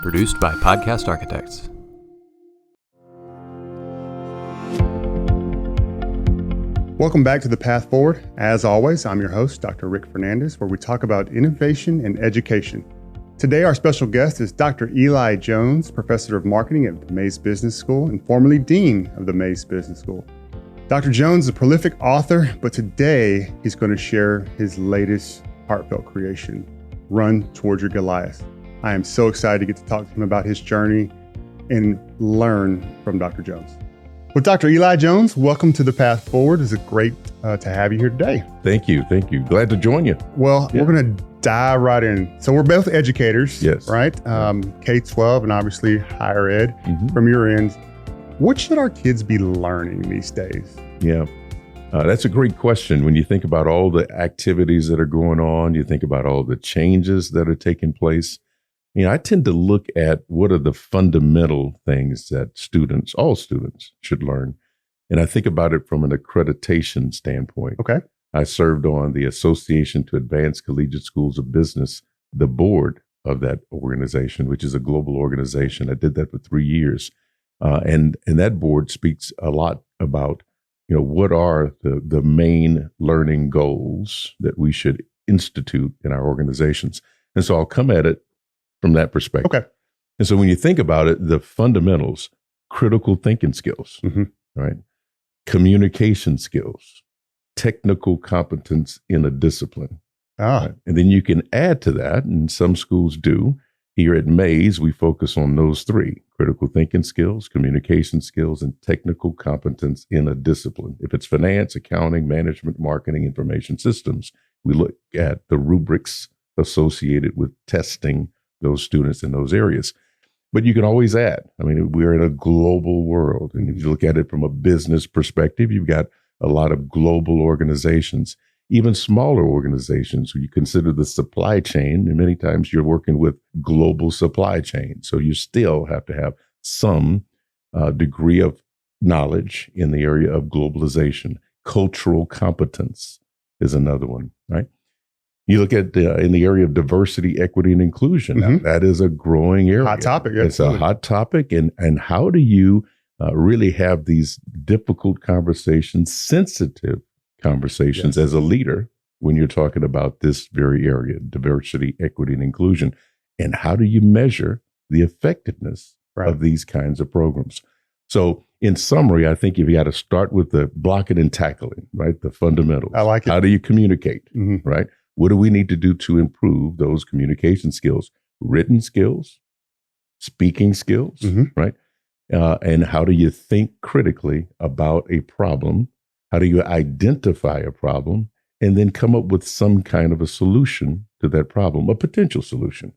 Produced by Podcast Architects. Welcome back to The Path Forward. As always, I'm your host, Dr. Rick Fernandez, where we talk about innovation and education. Today, our special guest is Dr. Eli Jones, Professor of Marketing at the Mays Business School and formerly Dean of the Mays Business School. Dr. Jones is a prolific author, but today he's going to share his latest heartfelt creation, Run Toward Your Goliaths. I am so excited to get to talk to him about his journey and learn from Dr. Jones. Well, Dr. Eli Jones, welcome to The Path Forward. It's great to have you here today. Thank you. Glad to join you. Well, We're going to dive right in. So we're both educators, yes, right? K-12 and obviously higher ed. From your end, what should our kids be learning these days? Yeah, that's a great question. When you think about all the activities that are going on, you think about all the changes that are taking place. I tend to look at what are the fundamental things that all students should learn. And I think about it from an accreditation standpoint. Okay. I served on the Association to Advance Collegiate Schools of Business, the board of that organization, which is a global organization. I did that for 3 years. And that board speaks a lot about, what are the main learning goals that we should institute in our organizations. And so I'll come at it from that perspective. Okay. And so when you think about it, the fundamentals, critical thinking skills, right? Communication skills, technical competence in a discipline. Right? And then you can add to that, and some schools do. Here at Mays, we focus on those three: critical thinking skills, communication skills, and technical competence in a discipline. If it's finance, accounting, management, marketing, information systems, we look at the rubrics associated with testing those students in those areas. But you can always add. We're in a global world. And if you look at it from a business perspective, you've got a lot of global organizations, even smaller organizations. When you consider the supply chain, and many times you're working with global supply chain. So you still have to have some degree of knowledge in the area of globalization. Cultural competence is another one, right? You look at in the area of diversity, equity, and inclusion. Now, that is a growing area. Hot topic. It's a hot topic. And how do you really have these difficult conversations, sensitive conversations as a leader when you're talking about this very area, diversity, equity, and inclusion? And how do you measure the effectiveness of these kinds of programs? So in summary, I think you've got to start with the blocking and tackling, right? The fundamentals. I like it. How do you communicate, right? What do we need to do to improve those communication skills, written skills, speaking skills, right? And how do you think critically about a problem? How do you identify a problem and then come up with some kind of a solution to that problem, a potential solution?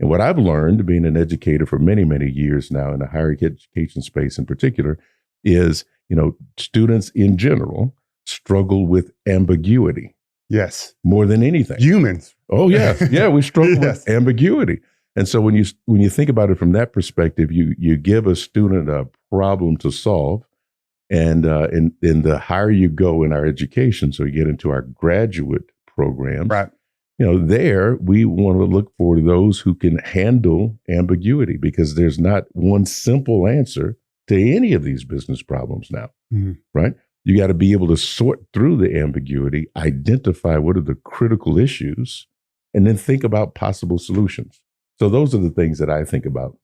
And what I've learned, being an educator for many, many years now in the higher education space in particular, is, students in general struggle with ambiguity. Yes. More than anything. Humans. Oh, yes. Yeah, we struggle with ambiguity. And so when you think about it from that perspective, you give a student a problem to solve. And the higher you go in our education, so you get into our graduate programs, right? There we want to look for those who can handle ambiguity, because there's not one simple answer to any of these business problems now, right? You got to be able to sort through the ambiguity, identify what are the critical issues, and then think about possible solutions. So those are the things that I think about.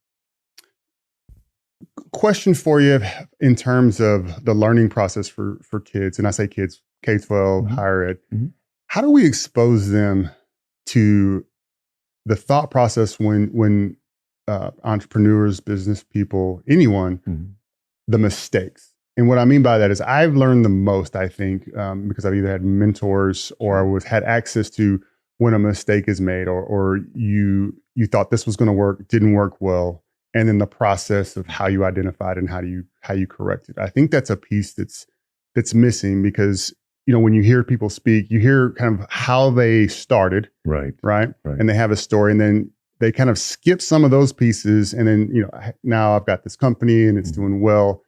Question for you in terms of the learning process for kids, and I say kids, K-12, higher ed. How do we expose them to the thought process when entrepreneurs, business people, anyone, the mistakes? And what I mean by that is I've learned the most, I think, because I've either had mentors or I had access to when a mistake is made or you thought this was going to work, didn't work well, and then the process of how you identified and how you correct it. I think that's a piece that's missing, because when you hear people speak, you hear kind of how they started, right, and they have a story, and then they kind of skip some of those pieces, and then now I've got this company and it's doing well.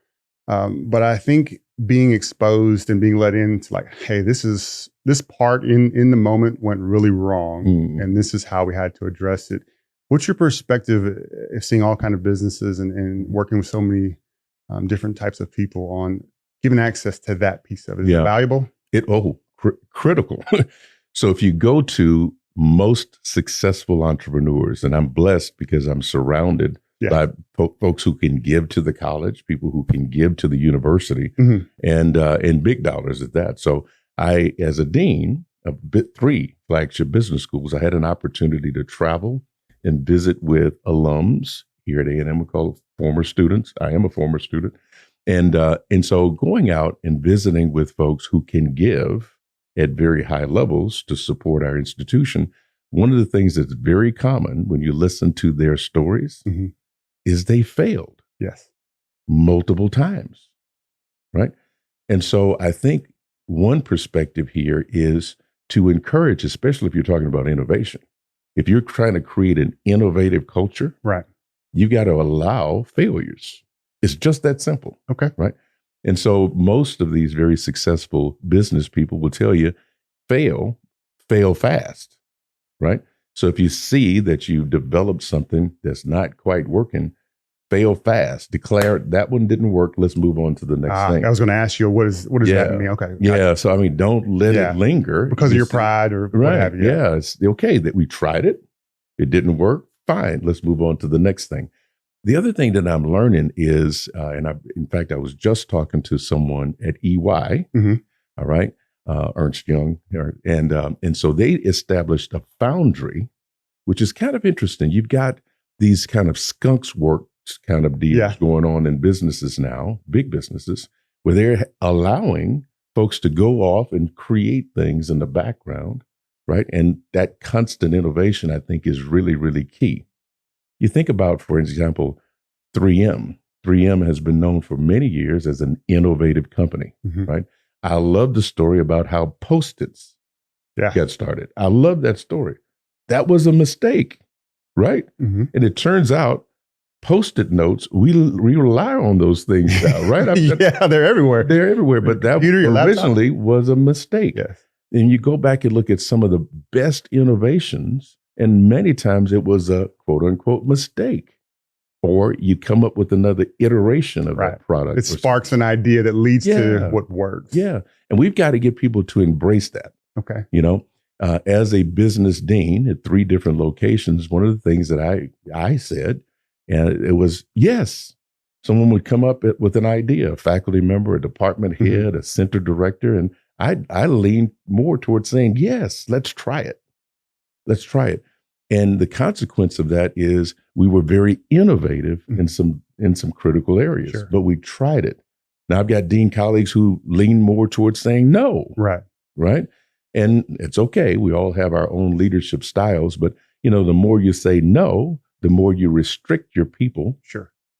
But I think being exposed and being let into like, hey, this part in the moment went really wrong, and this is how we had to address it. What's your perspective of seeing all kind of businesses and working with so many different types of people on giving access to that piece of it? Is it valuable? Critical. So if you go to most successful entrepreneurs, and I'm blessed because I'm surrounded by folks who can give to the college, people who can give to the university, and big dollars at that. So I, as a dean of 3 flagship business schools, I had an opportunity to travel and visit with alums here at A&M. We call former students. I am a former student. And so going out and visiting with folks who can give at very high levels to support our institution, one of the things that's very common when you listen to their stories is they failed. Yes. Multiple times, right? And so I think one perspective here is to encourage, especially if you're talking about innovation. If you're trying to create an innovative culture, right, you got to allow failures. It's just that simple. Okay. Right. And so most of these very successful business people will tell you, fail fast. Right. So if you see that you developed something that's not quite working, fail fast, declare that one didn't work. Let's move on to the next thing. I was going to ask you, what does that mean? Okay. Yeah. So, I mean, don't let it linger. Because of your pride or what have you. Yeah. It's okay that we tried it. It didn't work. Fine. Let's move on to the next thing. The other thing that I'm learning is, in fact, I was just talking to someone at EY, all right, Ernst Young, and so they established a foundry, which is kind of interesting. You've got these kind of skunks works kind of deals going on in businesses now, big businesses, where they're allowing folks to go off and create things in the background, right? And that constant innovation, I think, is really, really key. You think about, for example, 3M. 3M has been known for many years as an innovative company, right? I love the story about how Post-its got started. I love that story. That was a mistake, right? And it turns out Post-it notes, we rely on those things now, right? They're everywhere. They're everywhere, but that originally was a mistake. Yes. And you go back and look at some of the best innovations, and many times it was a quote unquote mistake, or you come up with another iteration of that product. It sparks an idea that leads to what works. Yeah. And we've got to get people to embrace that. Okay. You know, as a business dean at 3 different locations, one of the things that I said, and it was, yes, someone would come up with an idea, a faculty member, a department head, a center director, and I leaned more towards saying, yes, let's try it. Let's try it. And the consequence of that is we were very innovative in some critical areas, but we tried it. Now I've got dean colleagues who lean more towards saying no. Right. And it's okay. We all have our own leadership styles, but the more you say no, the more you restrict your people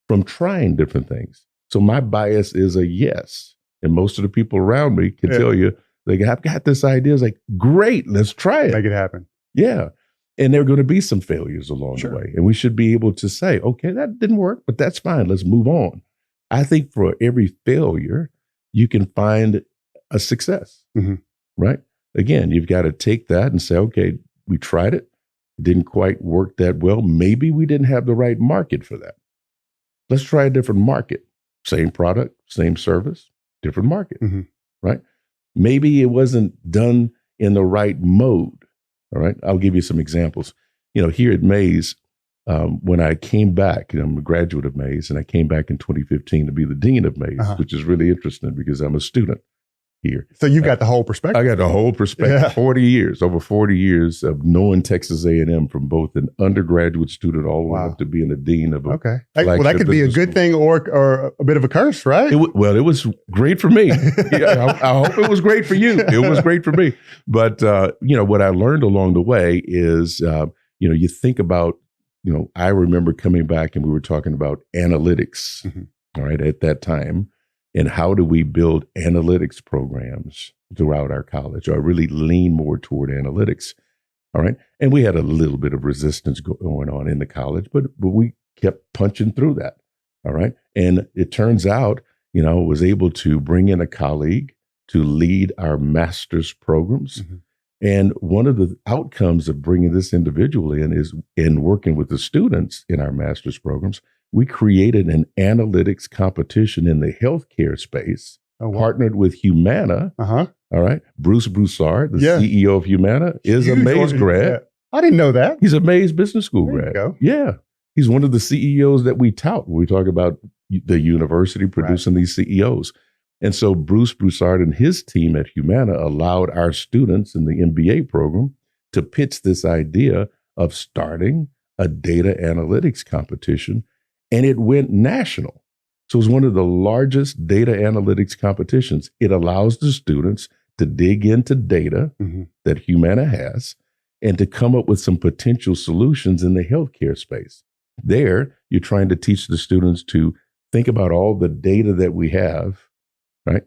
from trying different things. So my bias is a yes. And most of the people around me can tell you, I've got this idea. It's like, great, let's try it. Make it happen. Yeah. And there are going to be some failures along the way. And we should be able to say, okay, that didn't work, but that's fine. Let's move on. I think for every failure, you can find a success, right? Again, you've got to take that and say, okay, we tried it. It didn't quite work that well. Maybe we didn't have the right market for that. Let's try a different market. Same product, same service, different market, right? Maybe it wasn't done in the right mode. All right. I'll give you some examples. Here at Mays, when I came back, I'm a graduate of Mays, and I came back in 2015 to be the dean of Mays, which is really interesting because I'm a student here. So you've got the whole perspective. I got the whole perspective. 40 years, over 40 years of knowing Texas A&M from both an undergraduate student all the way up to being a dean of a well, that could be a good thing or a bit of a curse, right? It was great for me. I hope it was great for you. It was great for me. But, what I learned along the way is, you think about, I remember coming back and we were talking about analytics, all right, at that time. And how do we build analytics programs throughout our college? Or really lean more toward analytics, all right? And we had a little bit of resistance going on in the college, but we kept punching through that, all right? And it turns out, was able to bring in a colleague to lead our master's programs. And one of the outcomes of bringing this individual in is in working with the students in our master's programs, we created an analytics competition in the healthcare space, partnered with Humana. All right. Bruce Broussard, the CEO of Humana, is a Mays grad. Yeah. I didn't know that. He's a Mays Business School There you grad. go. Yeah. He's one of the CEOs that we tout when we talk about the university producing these CEOs. And so Bruce Broussard and his team at Humana allowed our students in the MBA program to pitch this idea of starting a data analytics competition, and it went national. So it was one of the largest data analytics competitions. It allows the students to dig into data that Humana has and to come up with some potential solutions in the healthcare space. There, you're trying to teach the students to think about all the data that we have, right?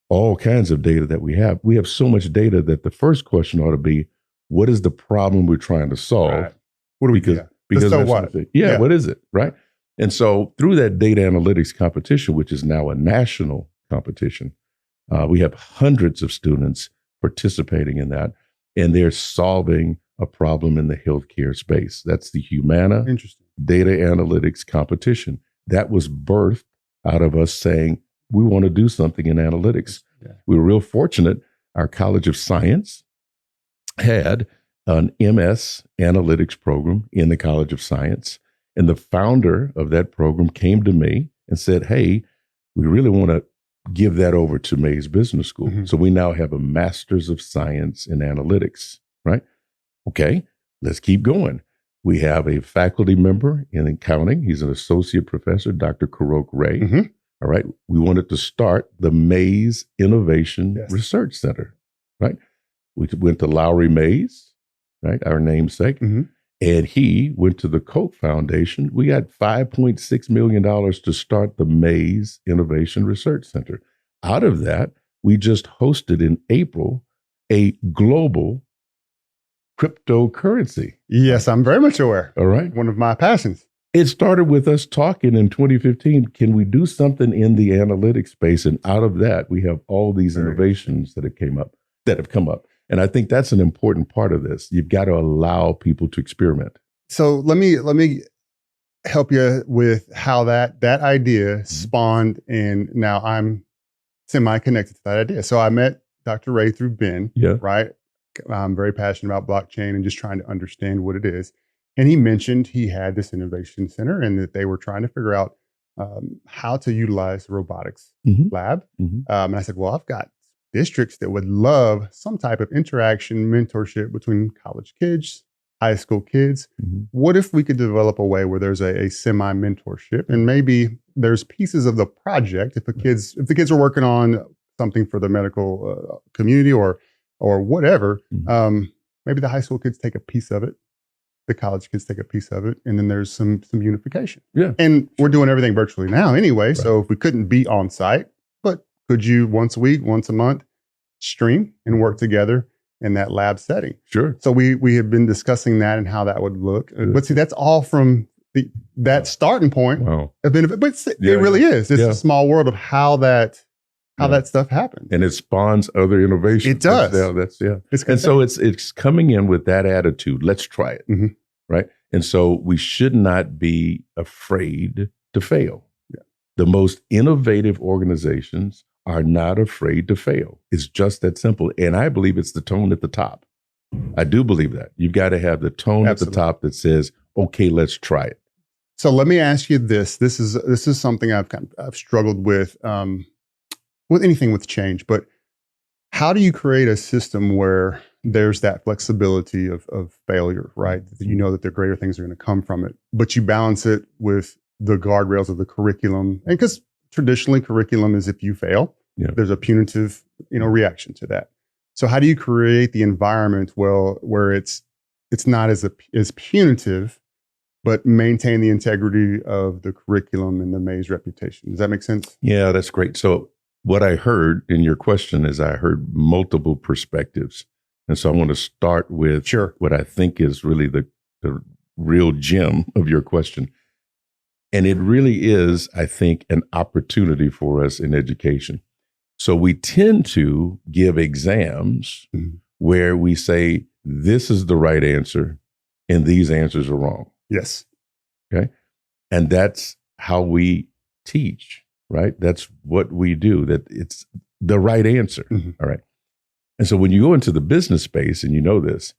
All kinds of data that we have. We have so much data that the first question ought to be, what is the problem we're trying to solve? Right. What do we do? Because so what? What is it, right? And so through that data analytics competition, which is now a national competition, we have hundreds of students participating in that, and they're solving a problem in the healthcare space. That's the Humana Data Analytics Competition. That was birthed out of us saying, we want to do something in analytics. Yeah. We were real fortunate. Our College of Science had an MS analytics program in the College of Science. And the founder of that program came to me and said, hey, we really want to give that over to Mays Business School. So we now have a Master's of Science in Analytics, right? Okay, let's keep going. We have a faculty member in accounting. He's an associate professor, Dr. Karok Ray. All right, we wanted to start the Mays Innovation Research Center, right? We went to Lowry Mays, right, our namesake, and he went to the Koch Foundation. We got $5.6 million to start the Mays Innovation Research Center. Out of that, we just hosted in April a global cryptocurrency. Yes, I'm very much aware. All right. One of my passions. It started with us talking in 2015, can we do something in the analytics space? And out of that, we have all these innovations that have come up. And I think that's an important part of this. You've got to allow people to experiment. So let me help you with how that idea spawned, and now I'm semi-connected to that idea. So I met Dr. Ray through Ben, right? I'm very passionate about blockchain and just trying to understand what it is. And he mentioned he had this innovation center and that they were trying to figure out how to utilize the robotics lab. And I said, well, I've got districts that would love some type of interaction, mentorship between college kids, high school kids. What if we could develop a way where there's a semi-mentorship, and maybe there's pieces of the project, if the kids are working on something for the medical community or whatever, maybe the high school kids take a piece of it, the college kids take a piece of it, and then there's some unification. Yeah. And we're doing everything virtually now anyway. Right. So if we couldn't be on site, but could you once a week, once a month, stream and work together in that lab setting? Sure. So we have been discussing that and how that would look. But see, that's all from that starting point of benefit. But it really is. It's a small world of how that stuff happens. And it spawns other innovations. It does. And so it's coming in with that attitude. Let's try it. Right. And so we should not be afraid to fail. Yeah. The most innovative organizations are not afraid to fail. It's just that simple. And I believe it's the tone at the top. I do believe that. You've got to have the tone at the top that says, okay, let's try it. So let me ask you this. This is something I've struggled with anything with change, but how do you create a system where there's that flexibility of failure, right? You know that the greater things are going to come from it, but you balance it with the guardrails of the curriculum. And because traditionally curriculum is if you fail, there's a punitive, reaction to that. So how do you create the environment where it's not as punitive, but maintain the integrity of the curriculum and the Mays reputation? Does that make sense? Yeah, that's great. So what I heard in your question is I heard multiple perspectives. And so I want to start with what I think is really the real gem of your question. And it really is, I think, an opportunity for us in education. So we tend to give exams where we say, this is the right answer and these answers are wrong. Yes. Okay. And that's how we teach, right? That's what we do, that it's the right answer. Mm-hmm. All right. And so when you go into the business space, and you know this,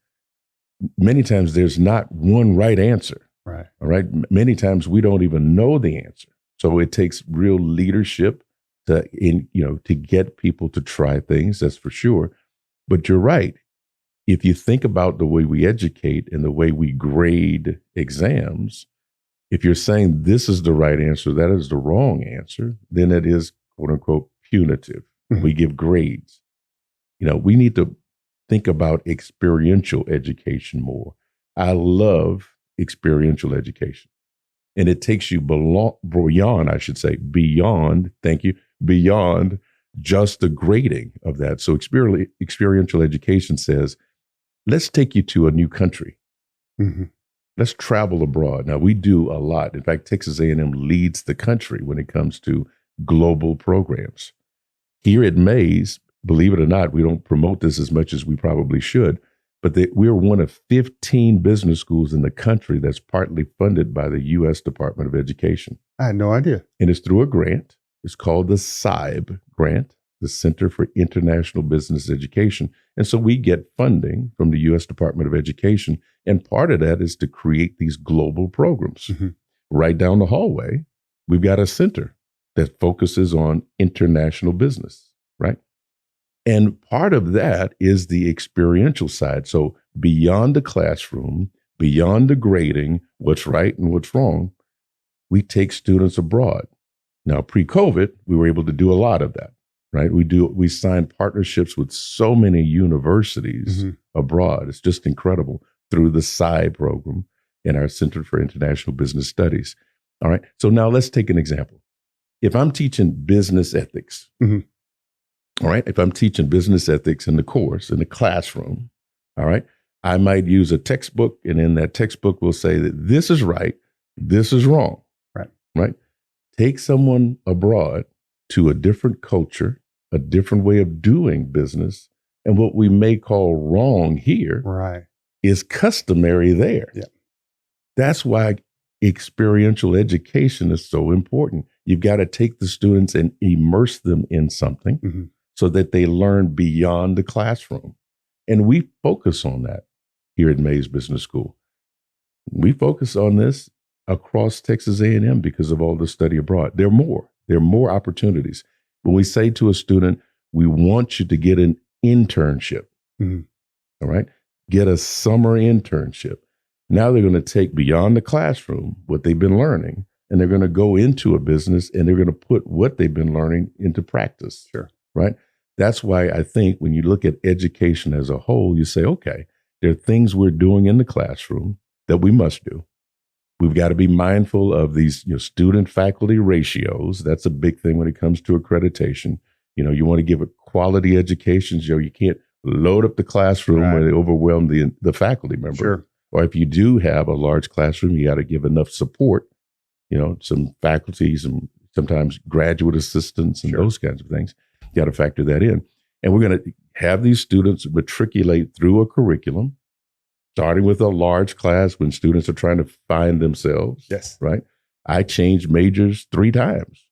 many times there's not one right answer. Right. All right. Many times we don't even know the answer. So it takes real leadership to get people to try things, that's for sure. But you're right. If you think about the way we educate and the way we grade exams, if you're saying this is the right answer, that is the wrong answer, then it is, quote unquote, punitive. Mm-hmm. We give grades. We need to think about experiential education more. I love experiential education. And it takes you beyond just the grading of that. So experiential education says, let's take you to a new country. Mm-hmm. Let's travel abroad. Now, we do a lot. In fact, Texas A&M leads the country when it comes to global programs. Here at Mays, believe it or not, we don't promote this as much as we probably should, but we're one of 15 business schools in the country that's partly funded by the U.S. Department of Education. I had no idea. And it's through a grant. It's called the CIBE grant, the Center for International Business Education. And so we get funding from the U.S. Department of Education. And part of that is to create these global programs. Mm-hmm. Right down the hallway, we've got a center that focuses on international business, right? And part of that is the experiential side. So beyond the classroom, beyond the grading, what's right and what's wrong, we take students abroad. Now, pre-COVID, we were able to do a lot of that, right? We signed partnerships with so many universities mm-hmm. abroad. It's just incredible, through the SCI program in our Center for International Business Studies. All right. So now let's take an example. If I'm teaching business ethics, mm-hmm. all right, if I'm teaching business ethics in the course, in the classroom, all right, I might use a textbook, and in that textbook will say that this is right, this is wrong. Right? Take someone abroad to a different culture, a different way of doing business, and what we may call wrong here is customary there. Yeah. That's why experiential education is so important. You've got to take the students and immerse them in something mm-hmm. so that they learn beyond the classroom. And we focus on that here at Mays Business School. We focus on this across Texas A&M because of all the study abroad. There are more opportunities. When we say to a student, we want you to get an internship, mm-hmm. all right? Get a summer internship. Now they're going to take beyond the classroom what they've been learning, and they're going to go into a business, and they're going to put what they've been learning into practice. Sure. Right? That's why I think when you look at education as a whole, you say, okay, there are things we're doing in the classroom that we must do. We've got to be mindful of these student-faculty ratios. That's a big thing when it comes to accreditation. You want to give a quality education. You can't load up the classroom where they overwhelm the faculty member. Sure. Or if you do have a large classroom, you got to give enough support, some faculties and sometimes graduate assistants and sure. those kinds of things. You got to factor that in. And we're going to have these students matriculate through a curriculum, starting with a large class when students are trying to find themselves. Yes. Right. I changed majors 3 times,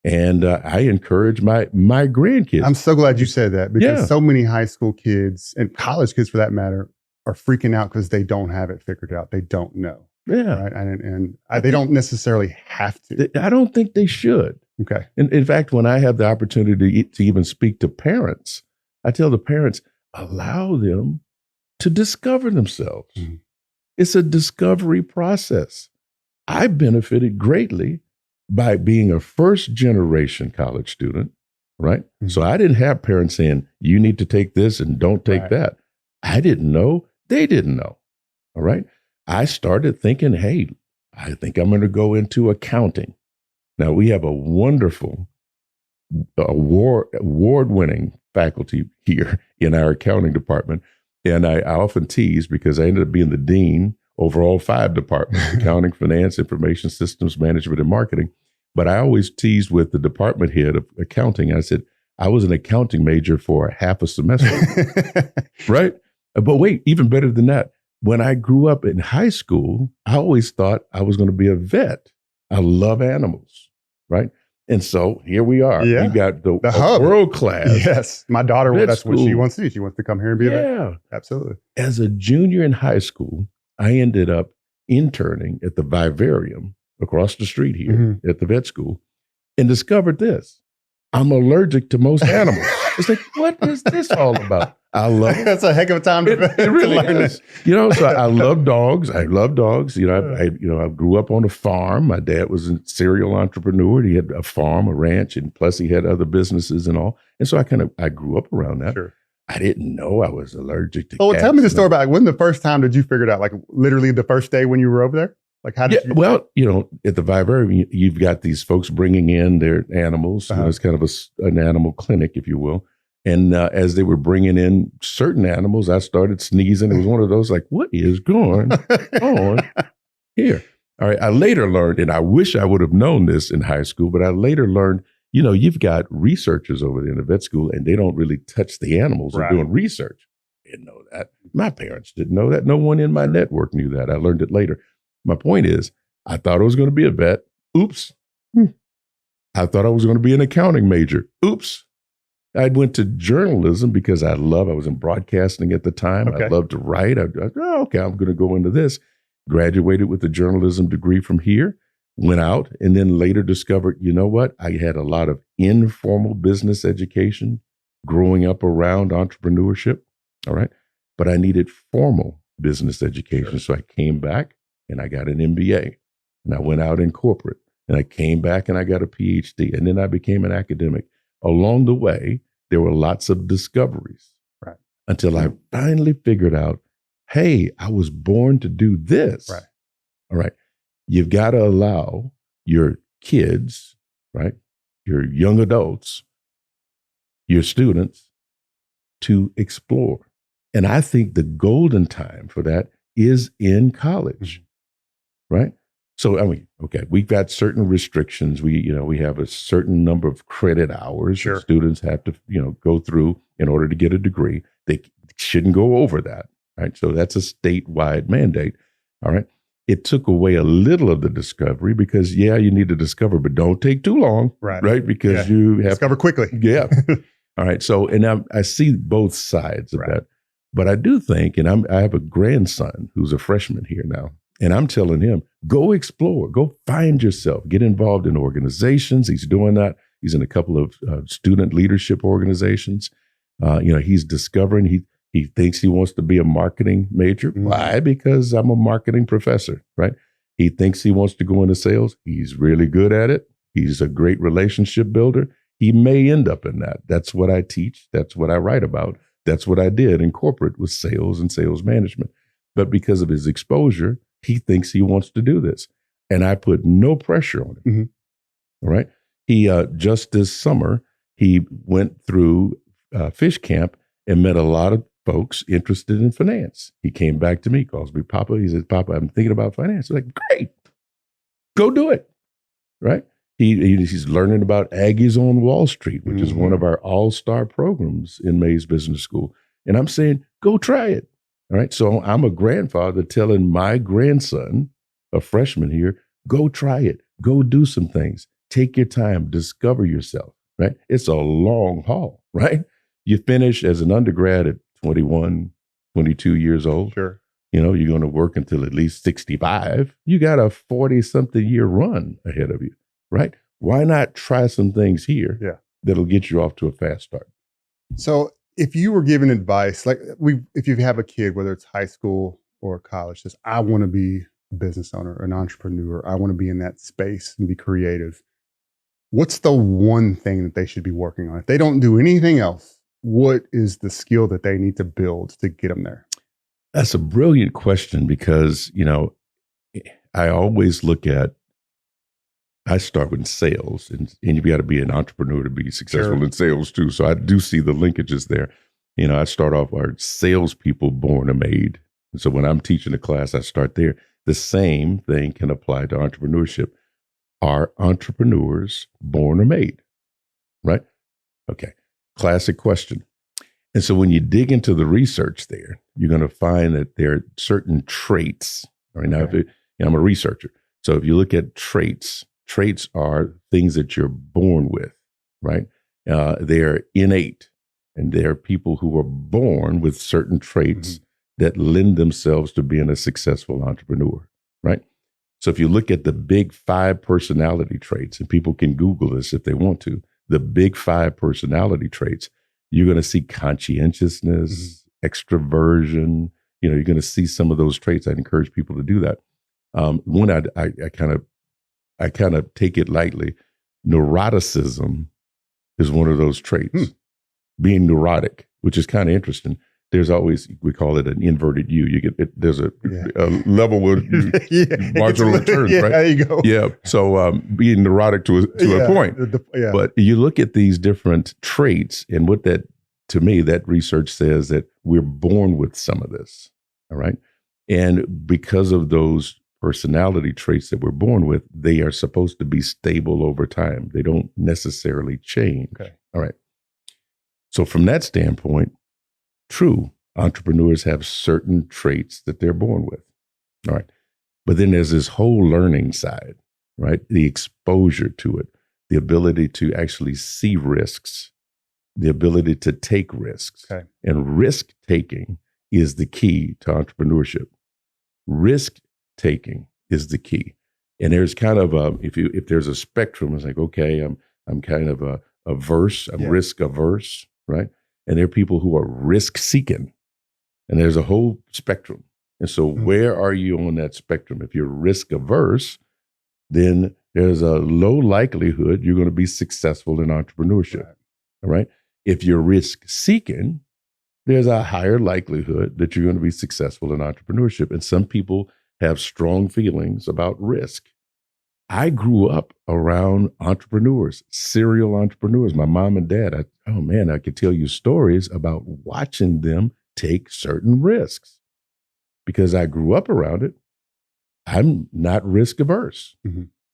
and I encourage my grandkids. I'm so glad you said that, because so many high school kids and college kids, for that matter, are freaking out because they don't have it figured out. They don't know. Yeah. Right. And they don't necessarily have to. I don't think they should. Okay. In fact, when I have the opportunity to even speak to parents, I tell the parents, allow them to discover themselves. Mm-hmm. It's a discovery process. I benefited greatly by being a first generation college student, right? Mm-hmm. So I didn't have parents saying, you need to take this and don't take that. I didn't know. They didn't know. All right. I started thinking, hey, I think I'm going to go into accounting. Now, we have a wonderful award-winning faculty here in our accounting department. And I often tease, because I ended up being the dean over all 5 departments, accounting, finance, information systems, management, and marketing. But I always teased with the department head of accounting. I said, I was an accounting major for half a semester, right? But wait, even better than that. When I grew up in high school, I always thought I was going to be a vet. I love animals, right? And so here we are. Yeah. We've got the hub. World class. Yes. My daughter, that's school. What she wants to do. She wants to come here and be a vet. Yeah. Absolutely. As a junior in high school, I ended up interning at the vivarium across the street here at the vet school and discovered this. I'm allergic to most animals. It's like, what is this all about? I love it. That's a heck of a time to really learn is. this. So I love dogs. I love dogs. I grew up on a farm. My dad was a serial entrepreneur. He had a farm, a ranch, and plus he had other businesses and all. And so I grew up around that. Sure. I didn't know I was allergic to cats. Tell me the story about about when the first time did you figure it out? Like literally the first day when you were over there? Like how did you? Well, at the vivarium, you've got these folks bringing in their animals. It's kind of an animal clinic, if you will. And as they were bringing in certain animals, I started sneezing. It was one of those like, what is going on here? All right. I later learned, and I wish I would have known this in high school, but I later learned, you've got researchers over there in the vet school, and they don't really touch the animals. They're doing research. I didn't know that. My parents didn't know that. No one in my network knew that. I learned it later. My point is, I thought I was going to be a vet. Oops. I thought I was going to be an accounting major. Oops. I went to journalism because I was in broadcasting at the time. Okay. I loved to write. I'm going to go into this. Graduated with a journalism degree from here, went out, and then later discovered, you know what? I had a lot of informal business education growing up around entrepreneurship. All right. But I needed formal business education. Sure. So I came back and I got an MBA, and I went out in corporate, and I came back and I got a PhD, and then I became an academic. Along the way, there were lots of discoveries, right? Until I finally figured out, hey, I was born to do this. Right. All right. You've got to allow your kids, right? Your young adults, your students to explore. And I think the golden time for that is in college, right? So, we've got certain restrictions. We have a certain number of credit hours that students have to, go through in order to get a degree. They shouldn't go over that, right? So that's a statewide mandate, all right? It took away a little of the discovery because, you need to discover, but don't take too long, right? Because you have discover quickly. Yeah. All right. So, and I see both sides of that. But I do think, and I have a grandson who's a freshman here now, and I'm telling him, go explore, go find yourself, get involved in organizations. He's doing that. He's in a couple of student leadership organizations. He's discovering, he thinks he wants to be a marketing major. Why? Because I'm a marketing professor, right? He thinks he wants to go into sales. He's really good at it. He's a great relationship builder. He may end up in that. That's what I teach. That's what I write about. That's what I did in corporate with sales and sales management. But because of his exposure, he thinks he wants to do this. And I put no pressure on him. All right. He, just this summer, he went through fish camp and met a lot of folks interested in finance. He came back to me, calls me Papa. He says, Papa, I'm thinking about finance. I'm like, great, go do it. Right. He's learning about Aggies on Wall Street, which is one of our all-star programs in Mays Business School. And I'm saying, go try it. All right. So I'm a grandfather telling my grandson, a freshman here, go try it. Go do some things. Take your time. Discover yourself. Right. It's a long haul. Right. You finish as an undergrad at 21, 22 years old. Sure. You're going to work until at least 65. You got a 40-something year run ahead of you. Right. Why not try some things here that'll get you off to a fast start? So if you were given advice, like if you have a kid, whether it's high school or college, says, I want to be a business owner, an entrepreneur, I want to be in that space and be creative. What's the one thing that they should be working on? If they don't do anything else, what is the skill that they need to build to get them there? That's a brilliant question because, I always look at, I start with sales, and you've got to be an entrepreneur to be successful in sales too. So I do see the linkages there. I start off our salespeople born or made. And so when I'm teaching a class, I start there. The same thing can apply to entrepreneurship. Are entrepreneurs born or made? Right? Okay. Classic question. And so when you dig into the research there, you're going to find that there are certain traits. Right now, I'm a researcher. So if you look at traits are things that you're born with, right? They're innate. And there are people who are born with certain traits that lend themselves to being a successful entrepreneur, right? So if you look at the big 5 personality traits, and people can Google this if they want to, the big 5 personality traits, you're going to see conscientiousness, extroversion. You're going to see some of those traits. I'd encourage people to do that. One, I kind of take it lightly. Neuroticism is one of those traits. Being neurotic, which is kind of interesting. There's always, we call it an inverted U. You get it, there's a level where marginal returns, right? There you go. Yeah. So being neurotic to a point. But you look at these different traits, and what that, to me, that research says that we're born with some of this. All right. And because of those personality traits that we're born with, they are supposed to be stable over time. They don't necessarily change. Okay. All right. So from that standpoint, true, entrepreneurs have certain traits that they're born with. All right. But then there's this whole learning side, right? The exposure to it, the ability to actually see risks, the ability to take risks. Okay. And risk taking is the key to entrepreneurship. Risk taking is the key. And there's kind of if there's a spectrum, it's like, okay, I'm kind of risk averse. Right. And there are people who are risk seeking, and there's a whole spectrum. And so where are you on that spectrum? If you're risk averse, then there's a low likelihood you're going to be successful in entrepreneurship. Right. All right. If you're risk seeking, there's a higher likelihood that you're going to be successful in entrepreneurship. And some people have strong feelings about risk. I grew up around entrepreneurs, serial entrepreneurs. My mom and dad, I could tell you stories about watching them take certain risks because I grew up around it. I'm not risk averse,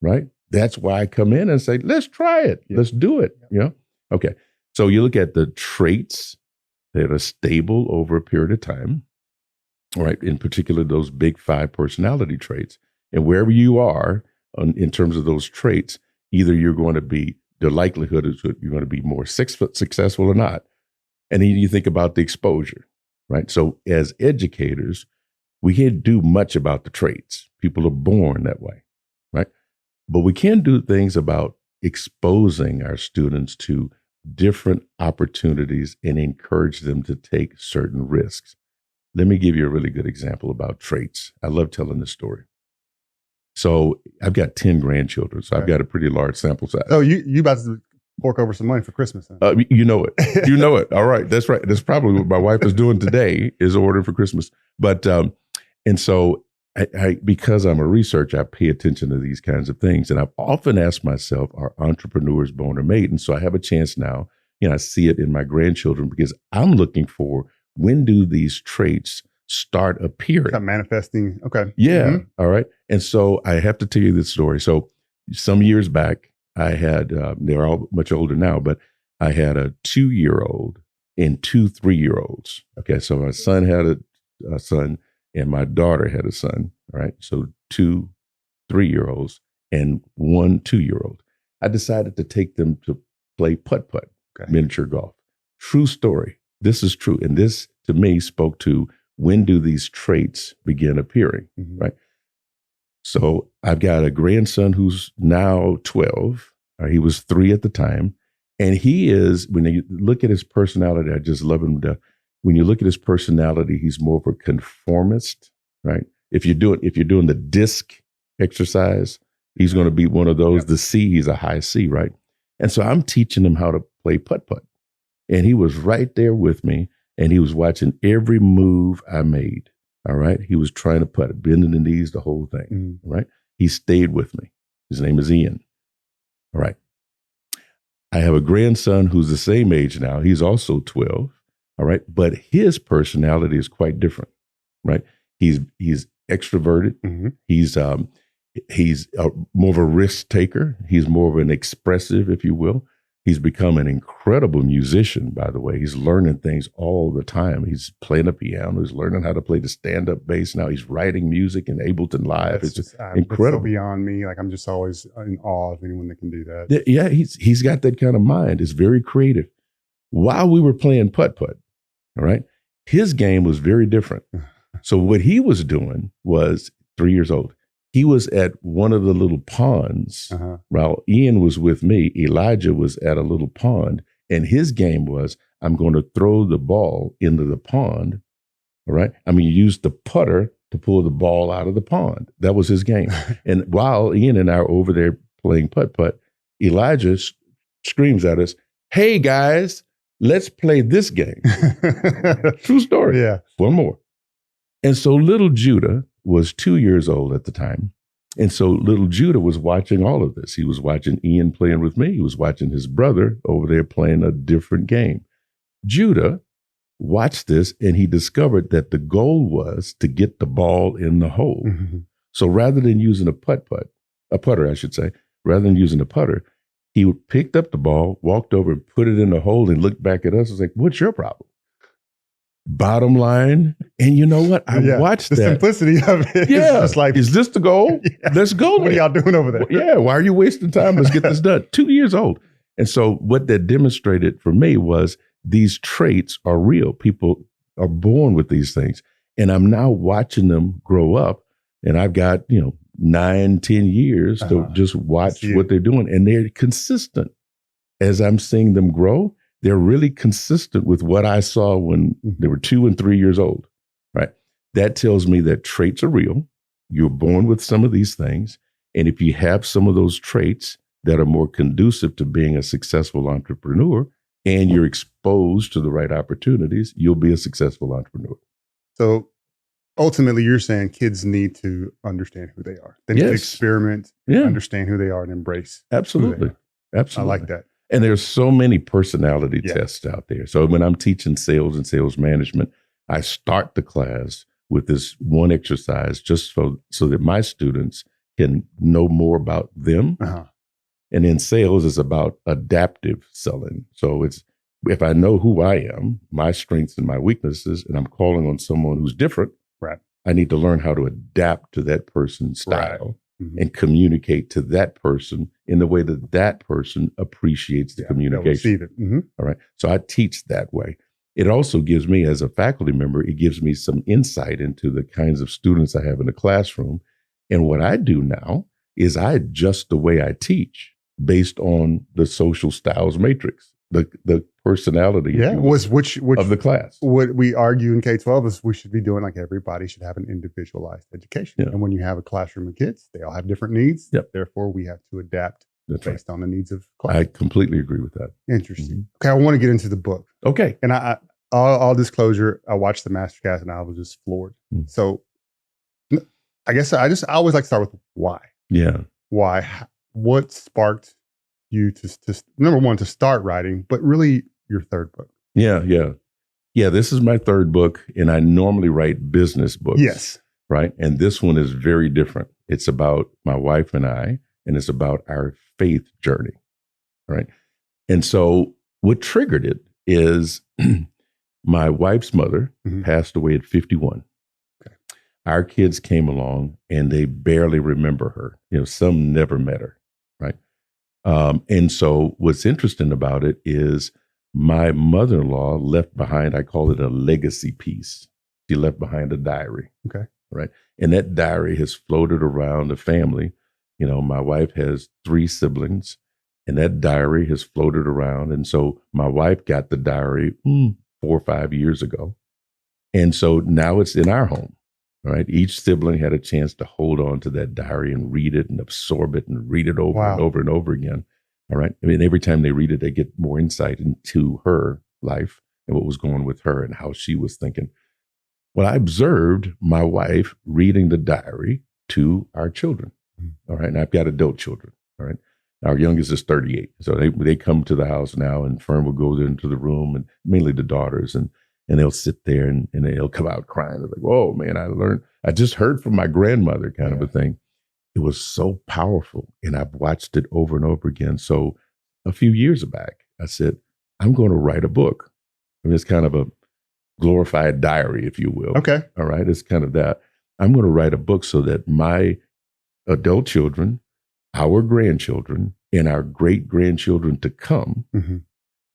right? That's why I come in and say, let's try it. Let's do it. Okay. So you look at the traits that are stable over a period of time, right? In particular, those big 5 personality traits. And wherever you are, in terms of those traits, either you're going to be, the likelihood is that you're going to be more successful or not. And then you think about the exposure, right? So as educators, we can't do much about the traits. People are born that way, right? But we can do things about exposing our students to different opportunities and encourage them to take certain risks. Let me give you a really good example about traits. I love telling this story. So I've got 10 grandchildren, so I've got a pretty large sample size. Oh, you about to fork over some money for Christmas? Huh? You know it. You know it. All right. That's right. That's probably what my wife is doing today, is ordering for Christmas. But, and so I because I'm a researcher, I pay attention to these kinds of things. And I've often asked myself, are entrepreneurs born or made? And so I have a chance now, I see it in my grandchildren because I'm looking for, when do these traits start appearing? Start manifesting. Okay. Yeah. All right. And so I have to tell you this story. So some years back, I had, they're all much older now, but I had a 2-year-old and 2 3-year-olds. Okay. So my son had a son and my daughter had a son. All right. So 2 3-year-olds and 1 2-year-old. I decided to take them to play putt-putt, miniature golf. True story. This is true. And this, to me, spoke to, when do these traits begin appearing, right? So I've got a grandson who's now 12. He was 3 at the time. And he is, when you look at his personality, I just love him to, when you look at his personality, he's more of a conformist, right? If you're doing the disc exercise, he's going to be one of those. The C, he's a high C, right? And so I'm teaching him how to play putt-putt. And he was right there with me. And he was watching every move I made. All right. He was trying to putt it, bending the knees, the whole thing. Right. He stayed with me. His name is Ian. All right. I have a grandson who's the same age now. He's also 12. All right. But his personality is quite different. Right. He's extroverted. He's more of a risk taker. He's more of an expressive, if you will. He's become an incredible musician, by the way. He's learning things all the time. He's playing the piano. He's learning how to play the stand-up bass. Now he's writing music in Ableton Live. It's just incredible. It's so beyond me. Like, I'm just always in awe of anyone that can do that. Yeah, he's got that kind of mind. It's very creative. While we were playing putt-putt, all right, his game was very different. So what he was doing was 3 years old. He was at one of the little ponds while Ian was with me. Elijah was at a little pond, and his game was, I'm going to throw the ball into the pond. All right. I'm going to use the putter to pull the ball out of the pond. That was his game. And while Ian and I are over there playing putt-putt, Elijah screams at us, "Hey guys, let's play this game." True story. Yeah. One more. And so little Judah was 2 years old at the time. And so little Judah was watching all of this. He was watching Ian playing with me. He was watching his brother over there playing a different game. Judah watched this, and he discovered that the goal was to get the ball in the hole. Mm-hmm. So rather than using a putter, I should say, rather than using a putter, he picked up the ball, walked over and put it in the hole and looked back at us and was like, "What's your problem?" Bottom line, and you know what? I watched the simplicity of it. Yeah, just like, is this the goal? Yeah. Let's go. What are y'all doing over there? Yeah, why are you wasting time? Let's get this done. 2 years old. And so what that demonstrated for me was these traits are real. People are born with these things. And I'm now watching them grow up. And I've got, 9, 10 years to just watch what they're doing. And they're consistent. As I'm seeing them grow, they're really consistent with what I saw when they were 2 and 3 years old, right? That tells me that traits are real. You're born with some of these things. And if you have some of those traits that are more conducive to being a successful entrepreneur, and you're exposed to the right opportunities, you'll be a successful entrepreneur. So ultimately, you're saying kids need to understand who they are. They need to experiment, understand who they are, and embrace. Absolutely. Absolutely. I like that. And there's so many personality tests out there. So when I'm teaching sales and sales management, I start the class with this one exercise just so that my students can know more about them. And in sales is about adaptive selling. So it's, if I know who I am, my strengths and my weaknesses, and I'm calling on someone who's different, right, I need to learn how to adapt to that person's style. And communicate to that person in the way that that person appreciates the communication. Receive it. All right. So I teach that way. It also gives me, as a faculty member, it gives me some insight into the kinds of students I have in the classroom. And what I do now is I adjust the way I teach based on the social styles matrix, the personality which of the class. What we argue in K-12 is we should be doing, like, everybody should have an individualized education. Yeah. And when you have a classroom of kids, they all have different needs. Yep. Therefore, we have to adapt based on the needs of class. I completely agree with that. Interesting. Okay, I want to get into the book. Okay. And all disclosure, I watched the Masterclass and I was just floored. So I guess I always like to start with why. Yeah. Why? What sparked you to number one, to start writing, but really your third book? Yeah. This is my third book, and I normally write business books. Yes. Right. And this one is very different. It's about my wife and I, and it's about our faith journey. Right. And so what triggered it is my wife's mother passed away at 51. Okay. Our kids came along and they barely remember her. Some never met her. Right. And so what's interesting about it is my mother-in-law left behind, I call it a legacy piece. She left behind a diary. Okay. Right. And that diary has floated around the family. My wife has 3 siblings, and that diary has floated around. And so my wife got the diary 4 or 5 years ago. And so now it's in our home. Right. Each sibling had a chance to hold on to that diary and read it and absorb it and read it over and over and over again. All right. I mean, every time they read it, they get more insight into her life and what was going on with her and how she was thinking. Well, I observed my wife reading the diary to our children. All right. And I've got adult children. All right. Our youngest is 38. So they come to the house now, and Fern will go into the room, and mainly the daughters, and they'll sit there and they'll come out crying. They're like, "Whoa, man, I just heard from my grandmother," kind of a thing. It was so powerful. And I've watched it over and over again. So a few years back, I said, I'm going to write a book. I mean, it's kind of a glorified diary, if you will. Okay. All right. It's kind of that. I'm going to write a book so that my adult children, our grandchildren, and our great grandchildren to come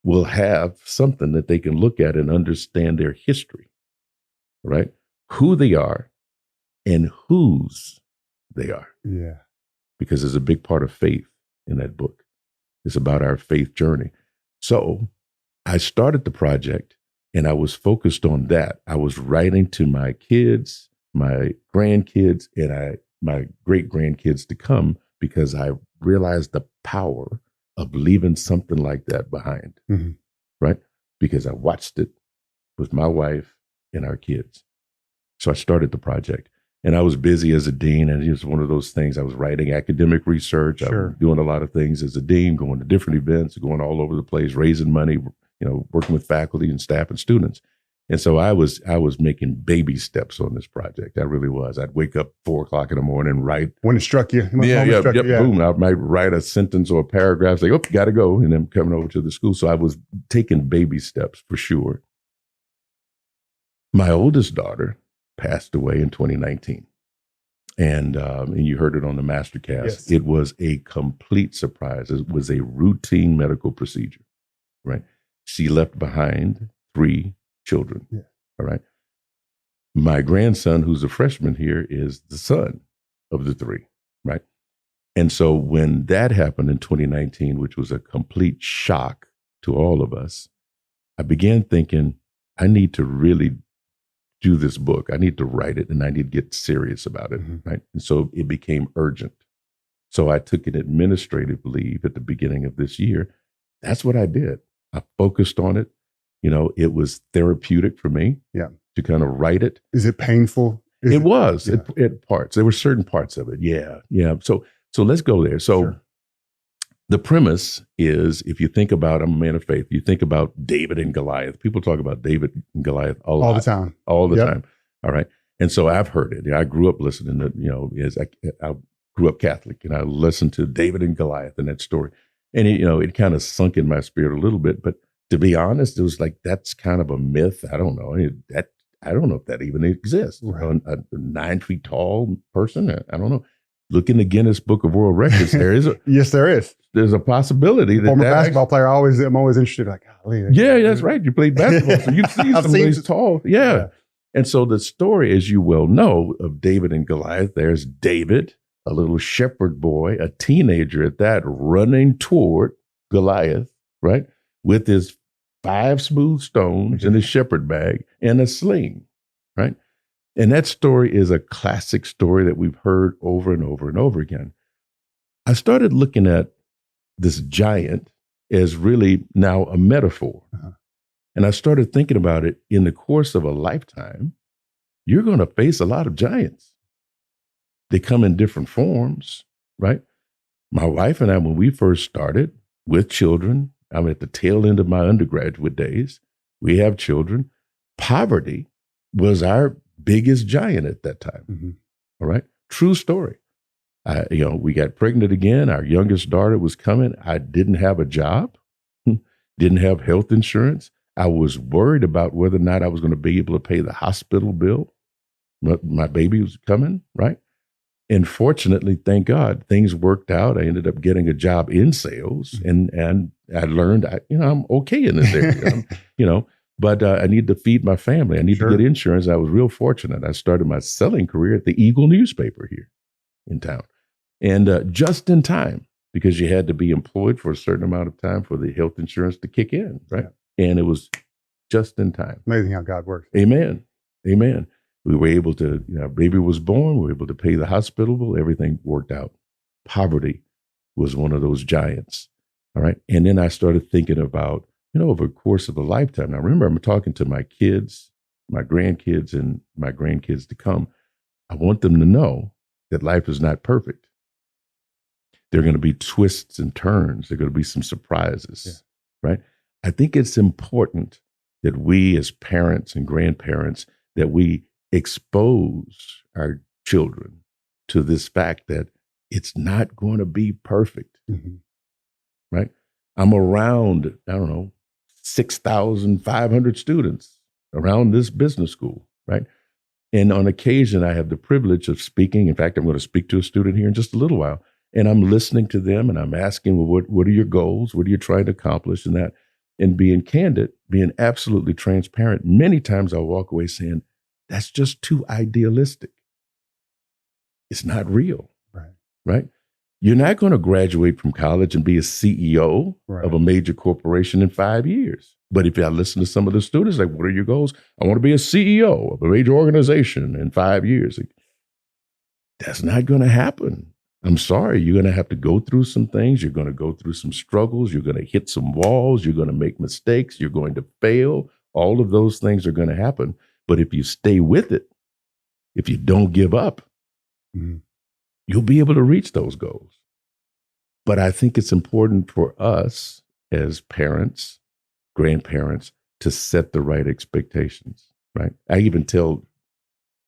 will have something that they can look at and understand their history, right? Who they are and whose they are. Yeah. Because there's a big part of faith in that book. It's about our faith journey. So I started the project and I was focused on that. I was writing to my kids, my grandkids, and my great grandkids to come, because I realized the power of leaving something like that behind, right? Because I watched it with my wife and our kids. So I started the project, and I was busy as a dean, and it was one of those things. I was writing academic research. I was doing a lot of things as a dean, going to different events, going all over the place, raising money, working with faculty and staff and students. And so I was making baby steps on this project. I really was. I'd wake up 4:00 in the morning and write. When it struck you. Boom. I might write a sentence or a paragraph, say, got to go. And then coming over to the school. So I was taking baby steps for sure. My oldest daughter passed away in 2019. And you heard it on the Mastercast. Yes. It was a complete surprise. It was a routine medical procedure, right? She left behind 3 children. Yeah. All right. My grandson, who's a freshman here, is the son of the 3, right? And so when that happened in 2019, which was a complete shock to all of us, I began thinking, I need to really do this book. I need to write it, and I need to get serious about it, right? And so it became urgent. So I took an administrative leave at the beginning of this year. That's what I did. I focused on it. It was therapeutic for me to kind of write it. Is it painful? It was at parts. There were certain parts of it. Yeah. So let's go there. So the premise is, if you think about, I'm a man of faith, you think about David and Goliath. People talk about David and Goliath all the time. All the time. All right. And so I've heard it. I grew up listening to, as I grew up Catholic, and I listened to David and Goliath and that story. And it kind of sunk in my spirit a little bit, but to be honest, it was like, that's kind of a myth. I don't know. I don't know if that even exists. Right. A 9 feet tall person. I don't know. Look in the Guinness Book of World Records. There is yes, there is. There's a possibility that former basketball player. I'm always interested. Like, golly, that's right. You played basketball, so you see somebody's tall. Yeah. And so the story, as you well know, of David and Goliath. There's David, a little shepherd boy, a teenager at that, running toward Goliath, right, with his 5 smooth stones in a shepherd bag and a sling, right? And that story is a classic story that we've heard over and over and over again. I started looking at this giant as really now a metaphor. And I started thinking about it in the course of a lifetime. You're going to face a lot of giants. They come in different forms, right? My wife and I, when we first started with children, I'm at the tail end of my undergraduate days. We have children. Poverty was our biggest giant at that time. All right. True story. We got pregnant again. Our youngest daughter was coming. I didn't have a job, didn't have health insurance. I was worried about whether or not I was going to be able to pay the hospital bill. My baby was coming, right? And fortunately, thank God, things worked out. I ended up getting a job in sales, and I learned, I'm okay in this area, but I need to feed my family. I need to get insurance. I was real fortunate. I started my selling career at the Eagle newspaper here in town, and just in time, because you had to be employed for a certain amount of time for the health insurance to kick in, right? Yeah. And it was just in time. Amazing how God works. Amen. Amen. We were able to, our baby was born. We were able to pay the hospital bill. Everything worked out. Poverty was one of those giants. All right. And then I started thinking about, over the course of a lifetime. Now, remember, I'm talking to my kids, my grandkids, and my grandkids to come. I want them to know that life is not perfect. There are going to be twists and turns. There are going to be some surprises, right? I think it's important that we as parents and grandparents, that we expose our children to this fact that it's not going to be perfect, right? I'm around, 6,500 students around this business school, right? And on occasion, I have the privilege of speaking. In fact, I'm going to speak to a student here in just a little while. And I'm listening to them and I'm asking, well, what are your goals? What are you trying to accomplish in that? And being candid, being absolutely transparent. Many times I'll walk away saying, that's just too idealistic. It's not real, right? You're not going to graduate from college and be a CEO of a major corporation in 5 years. But if I listen to some of the students, like, what are your goals? I want to be a CEO of a major organization in 5 years. Like, that's not going to happen. I'm sorry. You're going to have to go through some things. You're going to go through some struggles. You're going to hit some walls. You're going to make mistakes. You're going to fail. All of those things are going to happen. But if you stay with it, if you don't give up, you'll be able to reach those goals. But I think it's important for us as parents, grandparents, to set the right expectations, right? I even tell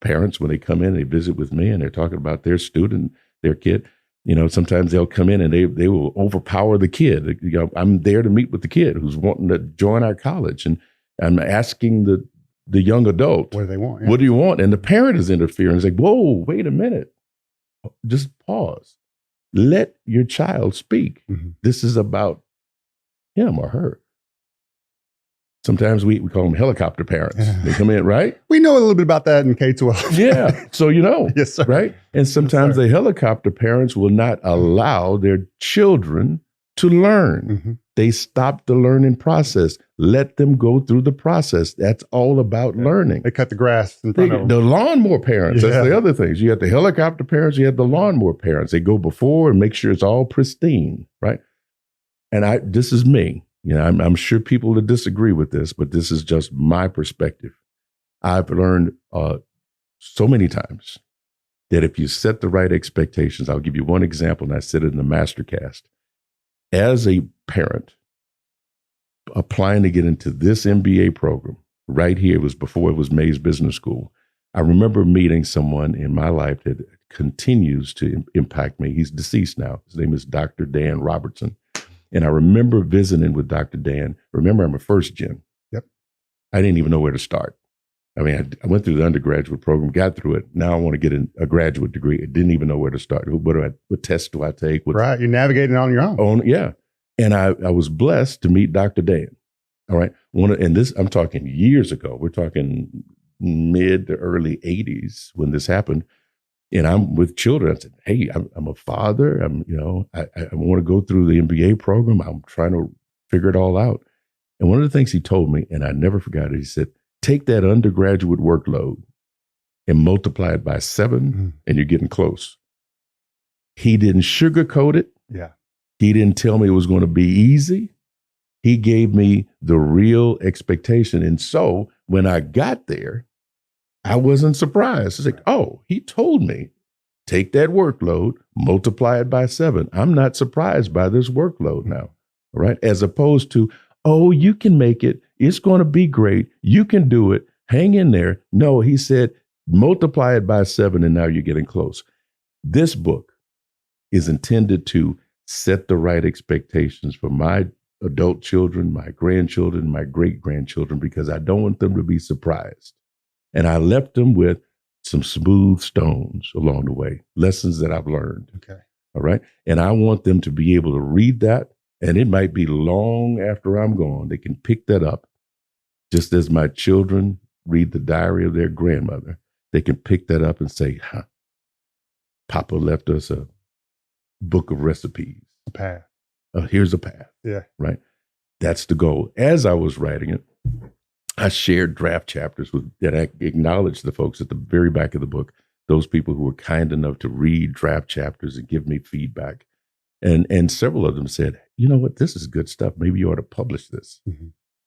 parents when they come in, they visit with me and they're talking about their student, their kid, sometimes they'll come in and they will overpower the kid. I'm there to meet with the kid who's wanting to join our college. And I'm asking the young adult, what do they want? What do you want? And the parent is interfering. It's like, whoa, wait a minute. Just pause. Let your child speak. This is about him or her. Sometimes we call them helicopter parents. They come in, right? We know a little bit about that in K-12. Yeah. So, yes, sir. Right? And sometimes the helicopter parents will not allow their children to learn. They stop the learning process. Let them go through the process. That's all about learning. They cut the grass in front of them. The lawnmower parents, that's the other things. You have the helicopter parents, you have the lawnmower parents. They go before and make sure it's all pristine, right? And this is me. I'm sure people will disagree with this, but this is just my perspective. I've learned so many times that if you set the right expectations, I'll give you one example, and I said it in the Mastercast. As a parent, applying to get into this MBA program right here, it was before it was Mays Business School. I remember meeting someone in my life that continues to impact me. He's deceased now. His name is Dr. Dan Robertson. And I remember visiting with Dr. Dan. Remember, I'm a first gen. Yep. I didn't even know where to start. I mean, I went through the undergraduate program, got through it. Now I want to get a graduate degree. I didn't even know where to start. What tests do I take? Right. You're navigating on your own. Yeah. And I was blessed to meet Dr. Dan. All right. And this, I'm talking years ago. We're talking mid to early 80s when this happened. And I'm with children. I said, hey, I'm a father. I want to go through the MBA program. I'm trying to figure it all out. And one of the things he told me, and I never forgot it, he said, take that undergraduate workload and multiply it by 7, and you're getting close. He didn't sugarcoat it. Yeah. He didn't tell me it was going to be easy. He gave me the real expectation. And so when I got there, I wasn't surprised. It's like, oh, he told me, take that workload, multiply it by 7. I'm not surprised by this workload now, right? As opposed to, oh, you can make it. It's going to be great. You can do it. Hang in there. No, he said, multiply it by 7, and now you're getting close. This book is intended to set the right expectations for my adult children, my grandchildren, my great-grandchildren, because I don't want them to be surprised. And I left them with some smooth stones along the way, lessons that I've learned. Okay. All right. And I want them to be able to read that. And it might be long after I'm gone. They can pick that up. Just as my children read the diary of their grandmother, they can pick that up and say, Papa left us a book of recipes. A path. Here's a path. Yeah. Right. That's the goal. As I was writing it, I shared draft chapters that I acknowledged the folks at the very back of the book, those people who were kind enough to read draft chapters and give me feedback. And several of them said, you know what, this is good stuff. Maybe you ought to publish this.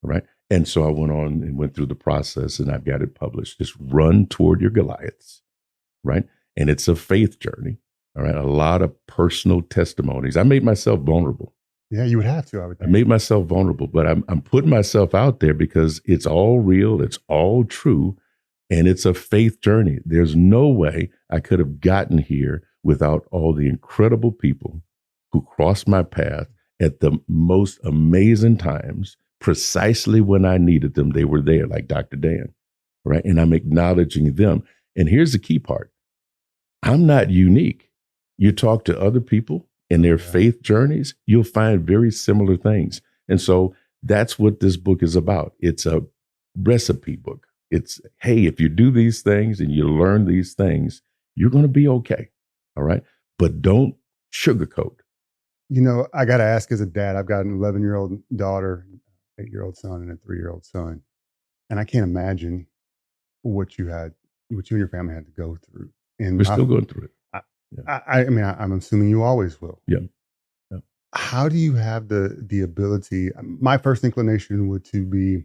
Right. And so I went on and went through the process, and I've got it published. Just Run Toward Your Goliaths. Right. And it's a faith journey. All right. A lot of personal testimonies. I made myself vulnerable. Yeah, you would have to, I would think. I made myself vulnerable, but I'm putting myself out there because it's all real, it's all true, and it's a faith journey. There's no way I could have gotten here without all the incredible people who crossed my path at the most amazing times, precisely when I needed them, they were there, like Dr. Dan, right? And I'm acknowledging them. And here's the key part. I'm not unique. You talk to other people in their faith journeys, you'll find very similar things. And so that's what this book is about. It's a recipe book. It's, hey, if you do these things and you learn these things, you're going to be okay. All right. But don't sugarcoat. You know, I got to ask as a dad, I've got an 11-year-old daughter, 8-year-old son, and a 3-year-old son. And I can't imagine what you and your family had to go through. And we're still going through it. I mean, I'm assuming you always will. Yeah. How do you have the ability? My first inclination would to be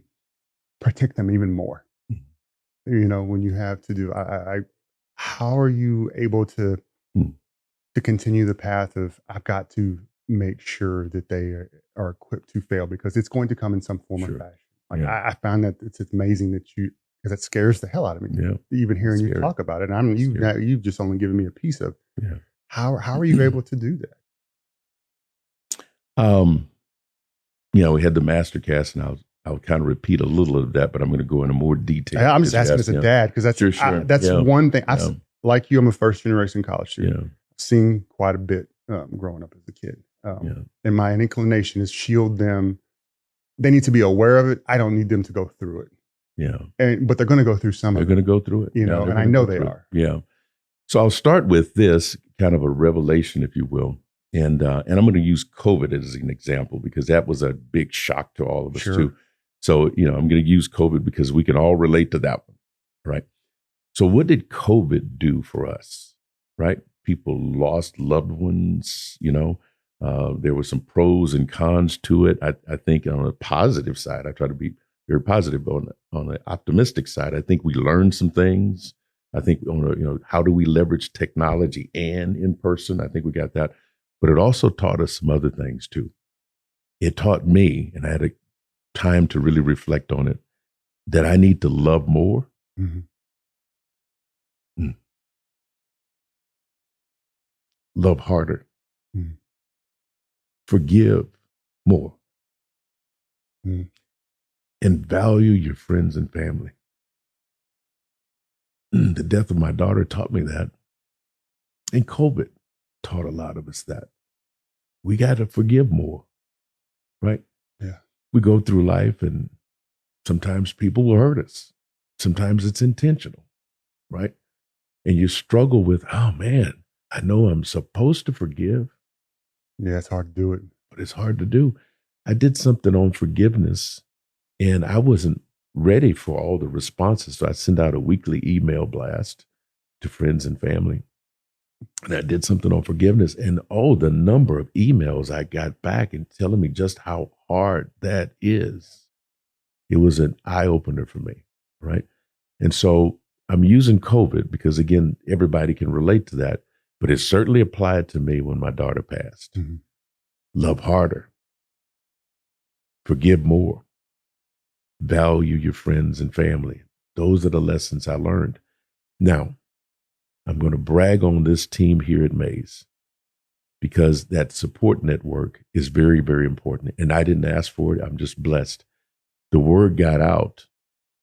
protect them even more. You know, when you have to do, how are you able to continue the path of I've got to make sure that they are equipped to fail, because it's going to come in some form or fashion. Like I found that it's amazing that because it scares the hell out of me. Yeah. Even hearing you talk about it, and you've just only given me a piece of. Yeah. How are you able to do that? You know, we had the master cast, and I'll kind of repeat a little of that, but I'm going to go into more detail. I'm just asking as a dad, because that's that's one thing. Like you, I'm a first generation college student. Yeah. Seen quite a bit growing up as a kid. And my inclination is shield them. They need to be aware of it. I don't need them to go through it. Yeah. But they're going to go through some of it. They're going to go through it. You know, and I know they are. Yeah. So I'll start with this kind of a revelation, if you will. And I'm going to use COVID as an example, because that was a big shock to all of us too. So, you know, I'm going to use COVID because we can all relate to that one, right? So what did COVID do for us, right? People lost loved ones, you know. There were some pros and cons to it. I think on the positive side, I try to be very positive. But on the optimistic side, I think we learned some things. I think, how do we leverage technology and in person? I think we got that. But it also taught us some other things too. It taught me, and I had a time to really reflect on it, that I need to love more. Love harder. Forgive more. And value your friends and family. The death of my daughter taught me that. And COVID taught a lot of us that. We got to forgive more, right? Yeah. We go through life, and sometimes people will hurt us. Sometimes it's intentional, right? And you struggle with, oh man, I know I'm supposed to forgive. Yeah, it's hard to do it. But it's hard to do. I did something on forgiveness, and I wasn't ready for all the responses. So I sent out a weekly email blast to friends and family. And I did something on forgiveness, and the number of emails I got back and telling me just how hard that is. It was an eye-opener for me, right? And so I'm using COVID because, again, everybody can relate to that, but it certainly applied to me when my daughter passed. Love harder. Forgive more. Value your friends and family. Those are the lessons I learned. Now, I'm going to brag on this team here at Mays, because that support network is very, very important. And I didn't ask for it. I'm just blessed. The word got out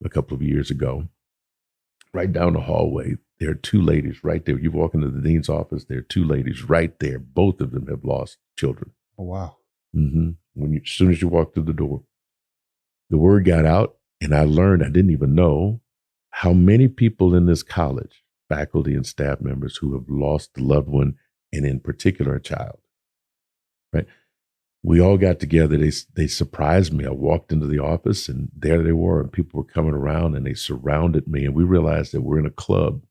a couple of years ago. Right down the hallway, there are two ladies right there. You walk into the dean's office, there are two ladies right there. Both of them have lost children. Oh, wow. As soon as you walk through the door, the word got out, and I learned, I didn't even know how many people in this college, faculty and staff members, who have lost a loved one, and in particular a child, right? We all got together. They surprised me. I walked into the office, and there they were, and people were coming around, and they surrounded me, and we realized that we're in a club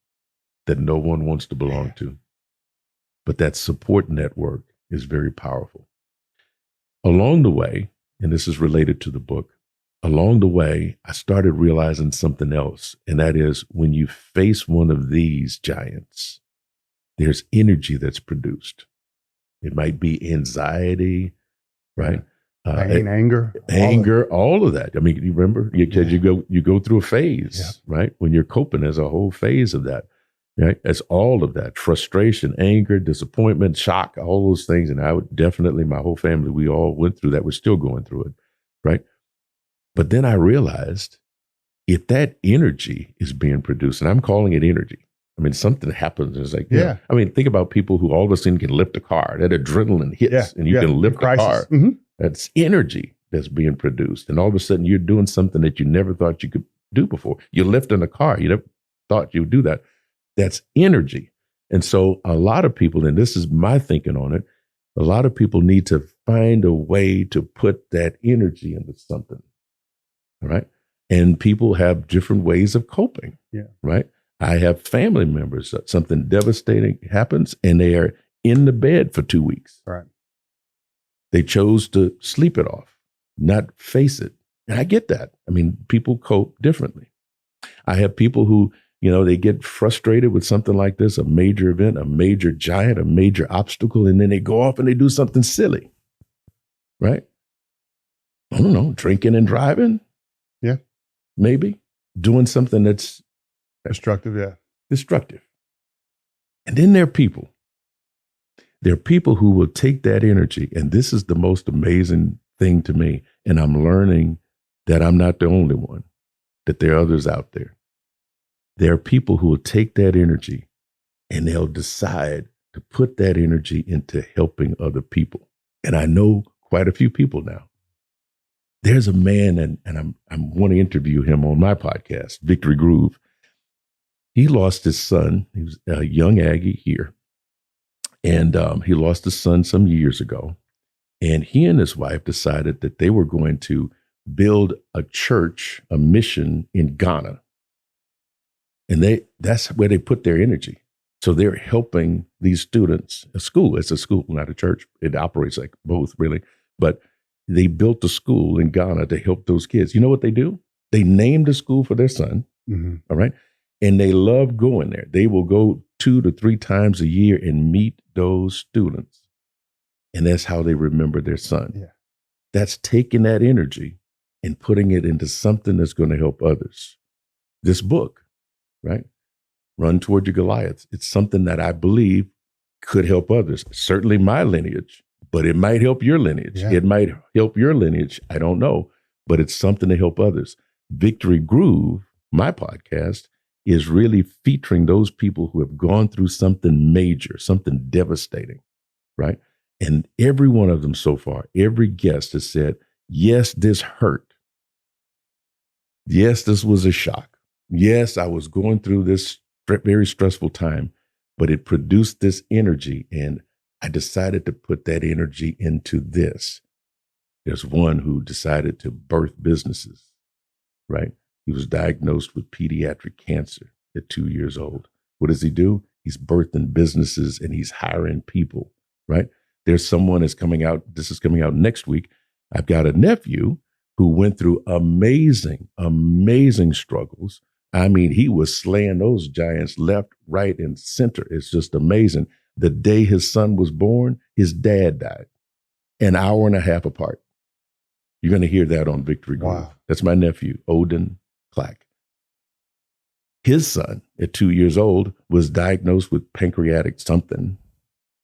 that no one wants to belong to. But that support network is very powerful. Along the way, and this is related to the book, along the way, I started realizing something else, and that is when you face one of these giants, there's energy that's produced. It might be anxiety, right? Pain, anger, all of that. I mean, you remember, you go through a phase, right? When you're coping, there's a whole phase of that. right? It's all of that frustration, anger, disappointment, shock, all those things. And I would definitely, my whole family, we all went through that. We're still going through it, right? But then I realized if that energy is being produced, and I'm calling it energy. I mean, something happens. It's like, yeah. I mean, think about people who all of a sudden can lift a car. That adrenaline hits and you can lift a car. Mm-hmm. That's energy that's being produced. And all of a sudden you're doing something that you never thought you could do before. You're lifting a car. You never thought you would do that. That's energy. And so a lot of people, and this is my thinking on it, a lot of people need to find a way to put that energy into something. All right. And people have different ways of coping. Yeah. Right. I have family members, something devastating happens and they are in the bed for 2 weeks. Right. They chose to sleep it off, not face it. And I get that. I mean, people cope differently. I have people who, they get frustrated with something like this, a major event, a major giant, a major obstacle, and then they go off and they do something silly. Right? I don't know, drinking and driving. Yeah. Maybe doing something that's destructive. Yeah. Destructive. And then there are people. There are people who will take that energy, and this is the most amazing thing to me. And I'm learning that I'm not the only one, that there are others out there. There are people who will take that energy and they'll decide to put that energy into helping other people. And I know quite a few people now. There's a man, and I want to interview him on my podcast, Victory Groove. He lost his son. He was a young Aggie here. And he lost his son some years ago. And he and his wife decided that they were going to build a church, a mission in Ghana. And that's where they put their energy. So they're helping these students, a school. It's a school, not a church. It operates like both, really. But they built a school in Ghana to help those kids. You know what they do? They named a school for their son. Mm-hmm. All right. And they love going there. They will go 2 to 3 times a year and meet those students. And that's how they remember their son. Yeah. That's taking that energy and putting it into something that's going to help others. This book, right? Run Toward Your Goliaths. It's something that I believe could help others. Certainly my lineage, but it might help your lineage. Yeah. It might help your lineage. I don't know, but it's something to help others. Victory Groove, my podcast, is really featuring those people who have gone through something major, something devastating, right? And every one of them so far, every guest has said, yes, this hurt. Yes, this was a shock. Yes, I was going through this very stressful time, but it produced this energy, and I decided to put that energy into this. There's one who decided to birth businesses, right? He was diagnosed with pediatric cancer at 2 years old. What does he do? He's birthing businesses and he's hiring people, right? There's someone that's coming out. This is coming out next week. I've got a nephew who went through amazing, amazing struggles. I mean, he was slaying those giants left, right, and center. It's just amazing. The day his son was born, his dad died, an hour and a half apart. You're going to hear that on Victory Groove. Wow. That's my nephew, Odin Clack. His son, at 2 years old, was diagnosed with pancreatic something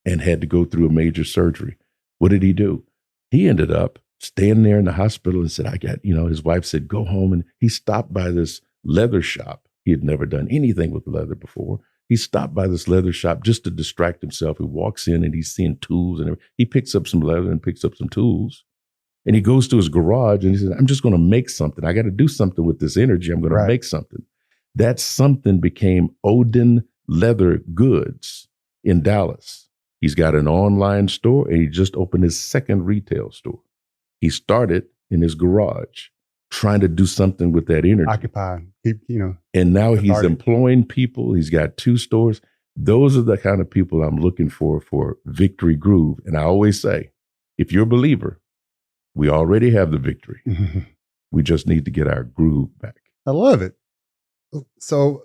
and had to go through a major surgery. What did he do? He ended up staying there in the hospital and said, his wife said, go home. And he stopped by this leather shop. He had never done anything with leather before. He stopped by this leather shop just to distract himself. He walks in and he's seeing tools and everything. He picks up some leather and picks up some tools. And he goes to his garage and he says, I'm just going to make something. I got to do something with this energy. I'm going to make something. That something became Odin Leather Goods in Dallas. He's got an online store and he just opened his second retail store. He started in his garage trying to do something with that energy. Occupy, And now he's employing people. He's got 2 stores. Those are the kind of people I'm looking for Victory Groove. And I always say, if you're a believer, we already have the victory. Mm-hmm. We just need to get our groove back. I love it. So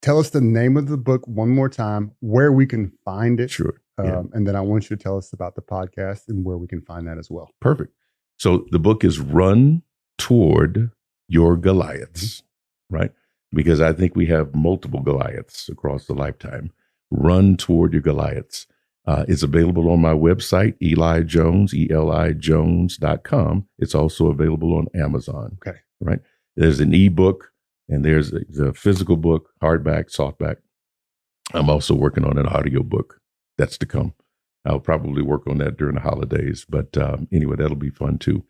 tell us the name of the book one more time, where we can find it. Sure. And then I want you to tell us about the podcast and where we can find that as well. Perfect. So the book is Run Toward Your Goliaths, right? because I think we have multiple Goliaths across the lifetime. Run Toward Your Goliaths. It's available on my website, Eli Jones, ELIJones.com. It's also available on Amazon. Okay. Right. There's an ebook and there's a physical book, hardback, softback. I'm also working on an audio book that's to come. I'll probably work on that during the holidays. But anyway, that'll be fun too.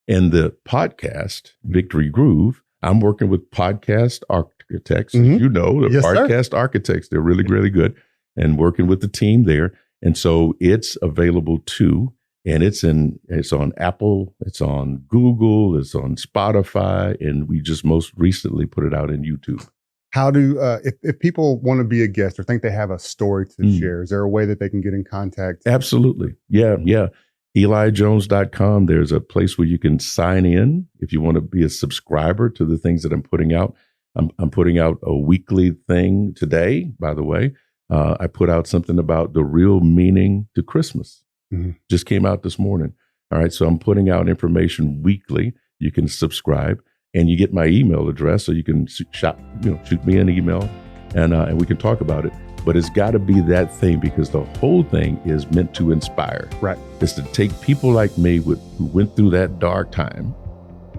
And the podcast, Victory Groove, I'm working with podcast architects. Mm-hmm. You know, the podcast architects, they're really, really good, and working with the team there. And so it's available too. And it's on Apple, it's on Google, it's on Spotify, and we just most recently put it out in YouTube. How do, if people want to be a guest or think they have a story to share, is there a way that they can get in contact? Absolutely. Yeah. EliJones.com. There's a place where you can sign in if you want to be a subscriber to the things that I'm putting out. I'm putting out a weekly thing today, by the way. I put out something about the real meaning to Christmas. Mm-hmm. Just came out this morning. All right. So I'm putting out information weekly. You can subscribe and you get my email address. So you can shoot me an email and we can talk about it. But it's got to be that thing because the whole thing is meant to inspire. Right. It's to take people like me who went through that dark time,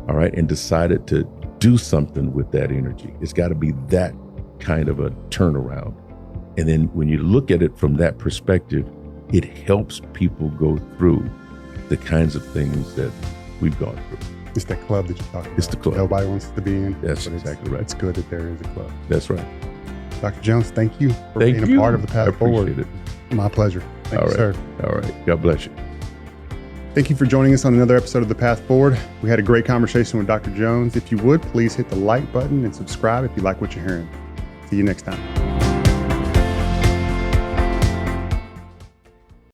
all right, and decided to do something with that energy. It's got to be that kind of a turnaround. And then when you look at it from that perspective, it helps people go through the kinds of things that we've gone through. It's that club that you talked about. It's the club. Nobody wants to be in. That's exactly right. It's good that there is a club. That's right. Dr. Jones, thank you for being a part of the Path Forward. I appreciate it. My pleasure. Thank you, sir. All right. God bless you. Thank you for joining us on another episode of The Path Forward. We had a great conversation with Dr. Jones. If you would, please hit the like button and subscribe if you like what you're hearing. See you next time.